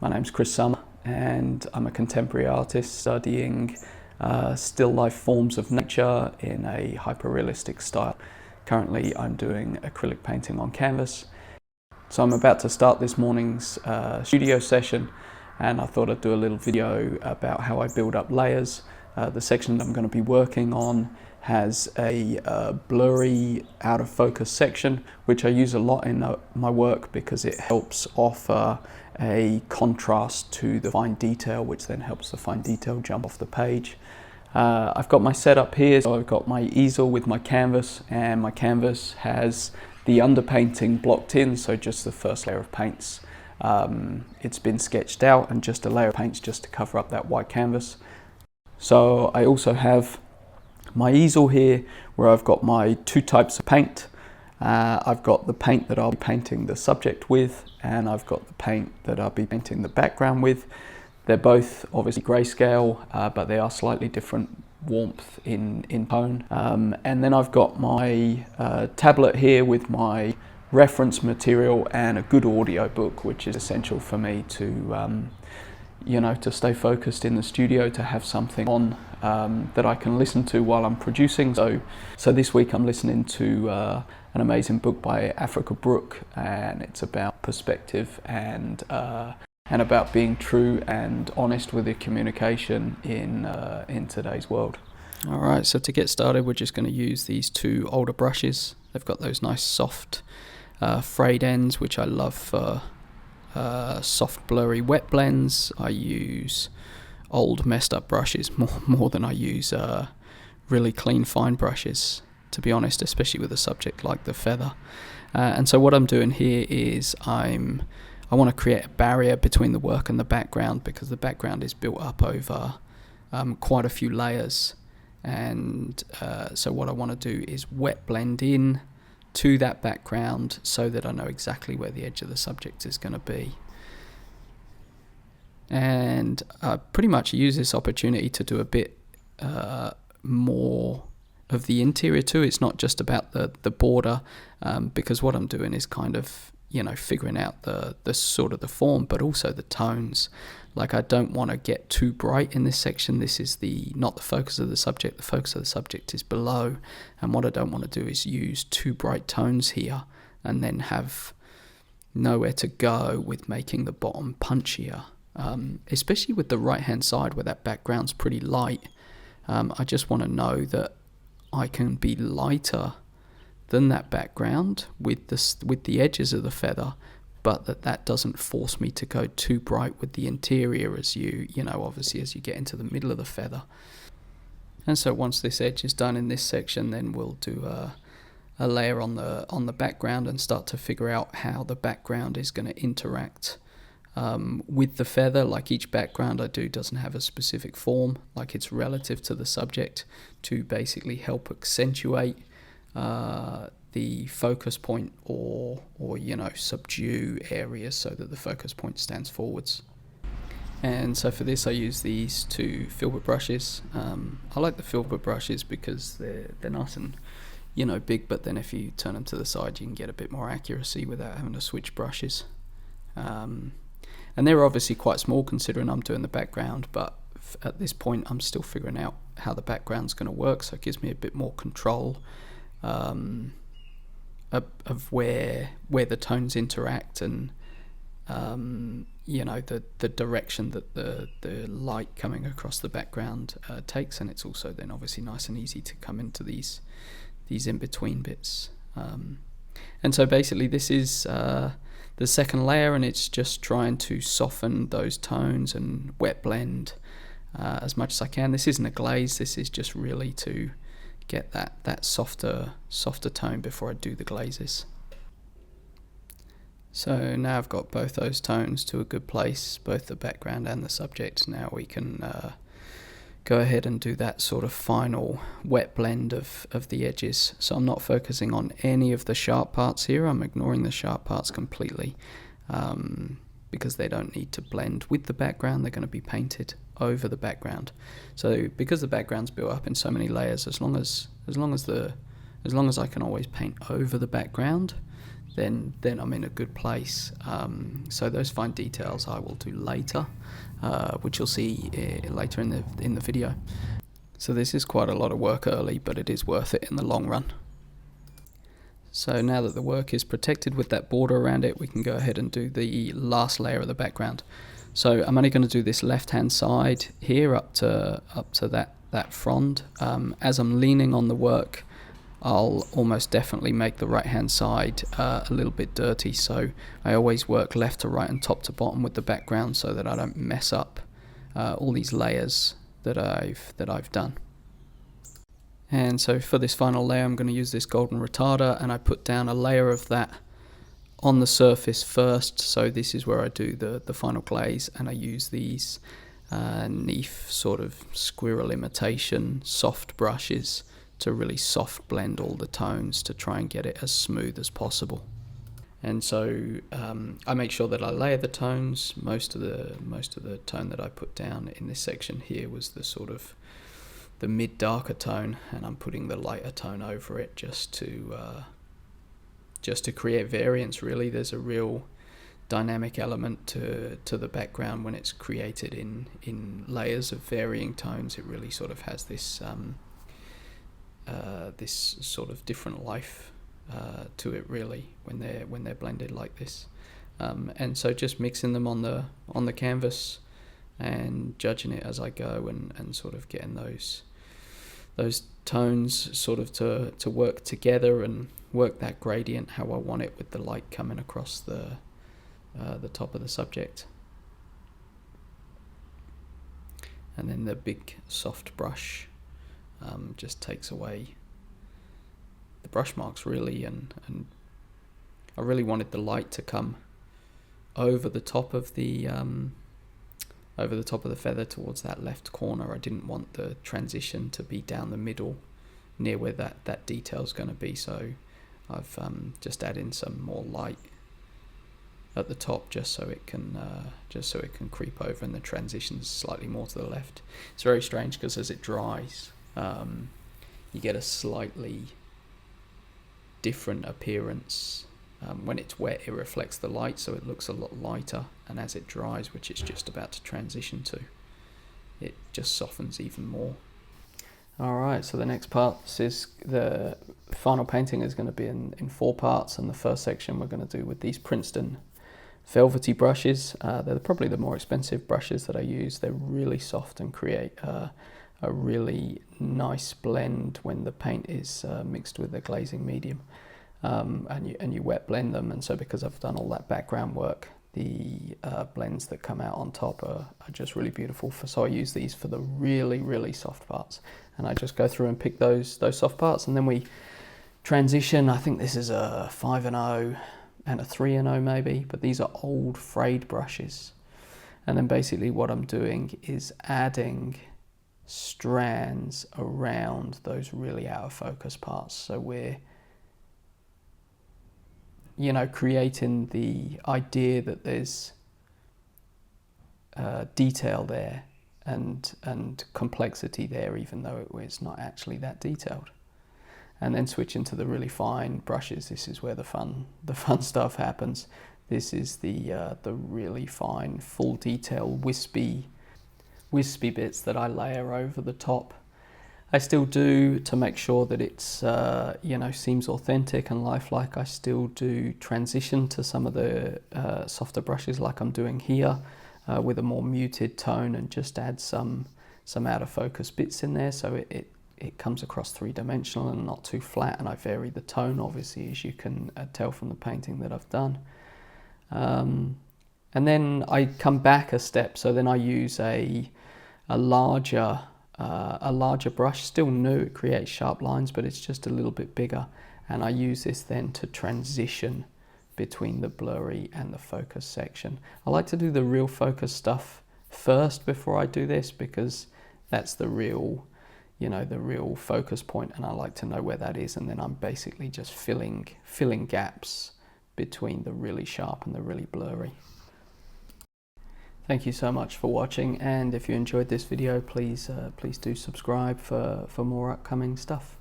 My name's Chris Summer and I'm a contemporary artist studying still life forms of nature in a hyper-realistic style. Currently I'm doing acrylic painting on canvas. So I'm about to start this morning's studio session, and I thought I'd do a little video about how I build up layers. The section that I'm going to be working on has a blurry out of focus section, which I use a lot in my work because it helps offer a contrast to the fine detail, which then helps the fine detail jump off the page. I've got my setup here, so I've got my easel with my canvas, and my canvas has the underpainting blocked in, so just the first layer of paints. It's been sketched out, and just a layer of paints just to cover up that white canvas. So I also have my easel here where I've got my two types of paint. I've got the paint that I'll be painting the subject with, and I've got the paint that I'll be painting the background with. They're both obviously grayscale, but they are slightly different warmth in tone. And then I've got my tablet here with my reference material and a good audio book, which is essential for me to to stay focused in the studio, to have something on that I can listen to while I'm producing. So this week I'm listening to an amazing book by Africa Brooke, and it's about perspective and about being true and honest with your communication in today's world. All right, so to get started, we're just going to use these two older brushes. They've got those nice soft frayed ends, which I love for soft blurry wet blends. I use old messed up brushes more than I use really clean fine brushes, to be honest, especially with a subject like the feather. And so what I'm doing here is I want to create a barrier between the work and the background, because the background is built up over quite a few layers. And so what I want to do is wet blend in to that background so that I know exactly where the edge of the subject is going to be. And I pretty much use this opportunity to do a bit more of the interior too. It's not just about the border, because what I'm doing is kind of figuring out the sort of the form, but also the tones. Like, I don't want to get too bright in this section. This is not the focus of the subject. The focus of the subject is below, and what I don't want to do is use too bright tones here and then have nowhere to go with making the bottom punchier, especially with the right hand side where that background's pretty light. I just want to know that I can be lighter than that background with the edges of the feather, but that doesn't force me to go too bright with the interior as obviously as you get into the middle of the feather. And so once this edge is done in this section, then we'll do a layer on the background and start to figure out how the background is going to interact with the feather. Like, each background I do doesn't have a specific form, like it's relative to the subject to basically help accentuate the focus point or subdue areas so that the focus point stands forwards. And so for this I use these two filbert brushes. I like the filbert brushes because they're nice and big, but then if you turn them to the side you can get a bit more accuracy without having to switch brushes. And they're obviously quite small considering I'm doing the background, but at this point I'm still figuring out how the background's going to work, so it gives me a bit more control of where the tones interact, and the direction that the light coming across the background takes. And it's also then obviously nice and easy to come into these in between bits. And so basically this is the second layer, and it's just trying to soften those tones and wet blend as much as I can. This isn't a glaze, this is just really to get that softer tone before I do the glazes. So now I've got both those tones to a good place, both the background and the subject. Now we can go ahead and do that sort of final wet blend of the edges. So I'm not focusing on any of the sharp parts here. I'm ignoring the sharp parts completely, because they don't need to blend with the background. They're going to be painted over the background. So because the background's built up in so many layers, as long as I can always paint over the background, then I'm in a good place. So those fine details I will do later, which you'll see later in the video. So this is quite a lot of work early, but it is worth it in the long run. So now that the work is protected with that border around it, we can go ahead and do the last layer of the background. So I'm only going to do this left hand side here up to that frond. As I'm leaning on the work, I'll almost definitely make the right hand side a little bit dirty, so I always work left to right and top to bottom with the background so that I don't mess up all these layers that I've done. And so for this final layer, I'm going to use this golden retarder, and I put down a layer of that on the surface first. So this is where I do the final glaze, and I use these Neef sort of squirrel imitation soft brushes to really soft blend all the tones to try and get it as smooth as possible. And so I make sure that I layer the tones. Most of the tone that I put down in this section here was the sort of the mid darker tone, and I'm putting the lighter tone over it just to create variance. Really, there's a real dynamic element to the background when it's created in layers of varying tones. It really sort of has this this sort of different life to it, really, when they're blended like this. And so just mixing them on the canvas and judging it as I go, and sort of getting those tones sort of to work together and work that gradient how I want it, with the light coming across the top of the subject. And then the big soft brush just takes away the brush marks, really, and I really wanted the light to come over the top of the feather towards that left corner. I didn't want the transition to be down the middle near where that detail's going to be, so I've just added in some more light at the top just so it can creep over, and the transition's slightly more to the left. It's very strange because as it dries, you get a slightly different appearance. When it's wet, it reflects the light, so it looks a lot lighter, and as it dries, which it's just about to transition to, it just softens even more. Alright, so the next part, this is the final painting, is going to be in 4 parts, and the first section we're going to do with these Princeton velvety brushes. They're probably the more expensive brushes that I use. They're really soft and create a really nice blend when the paint is mixed with the glazing medium. And you wet blend them, and so because I've done all that background work, the blends that come out on top are just really beautiful. So I use these for the really soft parts, and I just go through and pick those soft parts, and then we transition. I think this is a 5-0 and a 3-0 maybe, but these are old frayed brushes, and then basically what I'm doing is adding strands around those really out of focus parts, so we're creating the idea that there's detail there and complexity there, even though it's not actually that detailed. And then switch into the really fine brushes. This is where the fun stuff happens. This is the really fine, full detail, wispy bits that I layer over the top. I still do, to make sure that it's seems authentic and lifelike, I still do transition to some of the softer brushes like I'm doing here, with a more muted tone, and just add some out of focus bits in there, so it comes across 3-dimensional and not too flat, and I vary the tone, obviously, as you can tell from the painting that I've done. And then I come back a step, so then I use a larger brush, still new, it creates sharp lines, but it's just a little bit bigger, and I use this then to transition between the blurry and the focus section. I like to do the real focus stuff first before I do this, because that's the real focus point, and I like to know where that is, and then I'm basically just filling gaps between the really sharp and the really blurry. Thank you so much for watching, and if you enjoyed this video, please do subscribe for more upcoming stuff.